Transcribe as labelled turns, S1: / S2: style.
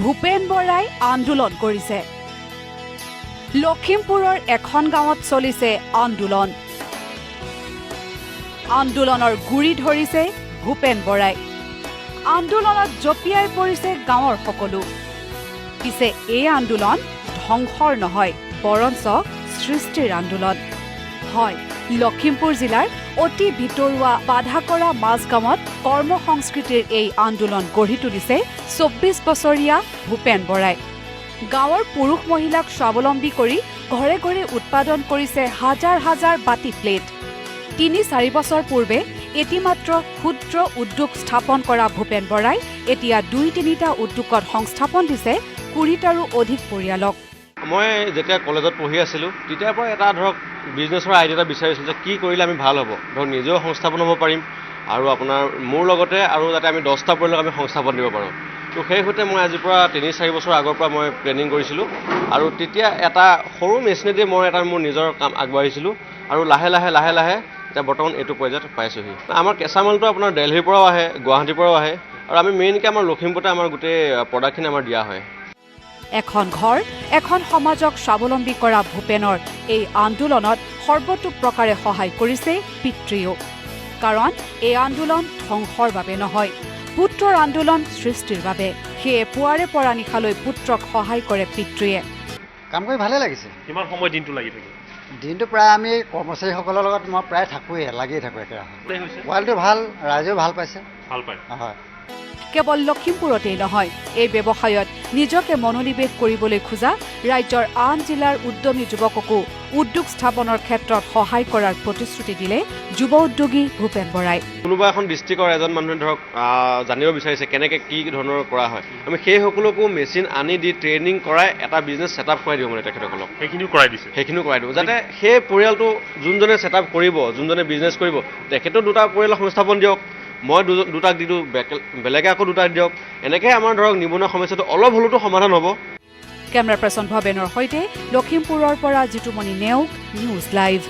S1: ভূপেন বৰাই আন্দোলন কৰিছে। লখিমপুৰৰ এখন গাঁৱত চলিছে আন্দোলন। আন্দোলনৰ গুৰি ধৰিছে ভূপেন বৰাই। আন্দোলনত জঁপিয়াই পৰিছে গাঁৱৰ সকলো। পিছে এই আন্দোলন ধ্বংসৰ নহয়, বৰঞ্চ সৃষ্টিৰ আন্দোলন। হয়, লখিমপুৰ জিলাৰ অতি ভিতৰুৱা বাধাকৰা মাজগাঁৱত কৰ্ম সংস্কৃতিৰ এই আন্দোলন গঢ়ি তুলিছে ২৪ বছৰীয়া ভূপেন বৰাই। গাঁৱৰ পুৰুষ মহিলাক স্বাৱলম্বী কৰি ঘৰে ঘৰে উৎপাদন কৰিছে হাজাৰ হাজাৰ বাতি প্লেট। ৩-৪ বছৰ পূৰ্বে এটি মাত্ৰ ক্ষুদ্ৰ উদ্যোগ স্থাপন কৰা ভূপেন বৰাই এতিয়া ২-৩টা উদ্যোগত সংস্থাপন দিছে ২০টাৰো অধিক পৰিয়ালক।
S2: মই যেতিয়া কলেজত পঢ়ি আছিলোঁ তেতিয়াৰ পৰা এটা ধৰক বিজনেছৰ আইডিয়া এটা বিচাৰিছিলোঁ যে কি কৰিলে আমি ভাল হ'ব, ধৰক নিজেও সংস্থাপন হ'ব পাৰিম আৰু আপোনাৰ মোৰ লগতে আৰু যাতে আমি 10টা পৰিয়ালক আমি সংস্থাপন দিব পাৰোঁ। তো সেই সৈতে মই আজিৰ পৰা ৩-৪ বছৰ আগৰ পৰা মই প্লেনিং কৰিছিলোঁ আৰু তেতিয়া এটা সৰু মেচিনেদি মই মোৰ নিজৰ কাম আগবাঢ়িছিলোঁ আৰু লাহে লাহে এতিয়া বৰ্তমান এইটো পৰ্যায়ত পাইছোঁহি। আমাৰ কেঁচামালটো আপোনাৰ দিল্লীৰ পৰাও আহে, গুৱাহাটীৰ পৰাও আহে আৰু আমি মেইনকৈ আমাৰ লখিমপুৰতে আমাৰ গোটেই প্ৰডাক্টখিনি আমাৰ দিয়া হয়।
S1: এখন ঘৰ, এখন সমাজক স্বাৱলম্বী কৰা ভূপেনৰ এই আন্দোলনত সৰ্বতোপ্ৰকাৰে সহায় কৰিছে পিতৃয়েও। কাৰণ এই আন্দোলন ধ্বংসৰ বাবে নহয়, পুত্ৰৰ আন্দোলন সৃষ্টিৰ বাবে। সেয়ে পুৱাৰে পৰা নিশালৈ পুত্ৰক সহায় কৰে পিতৃয়ে।
S3: কাম কৰি ভালে লাগিছে।
S4: কিমান সময় দিনটো লাগি থাকে?
S3: দিনটো প্ৰায় আমি কৰ্মচাৰীসকলৰ লগত মই প্ৰায় লাগিয়ে থাকোঁ একেৰাহে। কোৱালিটি ভাল, ৰাইজেও ভাল পাইছে।
S4: ভাল পায়।
S3: হয়।
S1: কেৱল লখিমপুৰতেই নহয়, এই ব্যৱসায়ত নিজকে মনোনিৱেশ কৰিবলৈ খোজা ৰাজ্যৰ আন জিলাৰ উদ্যমী যুৱককো উদ্যোগ স্থাপনৰ ক্ষেত্ৰত সহায় কৰাৰ প্ৰতিশ্ৰুতি দিলে যুৱ উদ্যোগী ভূপেন বৰাই।
S2: কোনোবা এখন ডিষ্ট্ৰিক্টৰ এজন মানুহে ধৰক জানিব বিচাৰিছে কেনেকৈ কি ধৰণৰ কৰা হয়, আমি সেই সকলোকো মেচিন আনি দি ট্ৰেইনিং কৰাই এটা বিজনেছ ছেটআপ কৰাই দিওঁ মানে তেখেতসকলক।
S4: সেইখিনিও কৰাই দিছে?
S2: সেইখিনিও কৰাই দিওঁ, যাতে সেই পৰিয়ালটো যোনজনে ছেটআপ কৰিব, যোনজনে বিজনেছ কৰিব, তেখেতেও 2টা পৰিয়ালক সংস্থাপন দিয়ক, মই 2টাক দি দিওঁ, বেলেগে আকৌ 2টাক দিয়ক। এনেকৈ আমাৰ ধৰক নিবনুৱা সমস্যাটো অলপ হ'লেওতো সমাধান হ'ব।
S1: কেমেৰা পাৰ্চন ভৱেনৰ সৈতে লখিমপুৰৰ পৰা জিতুমণি নেওগ, নিউজ লাইভ।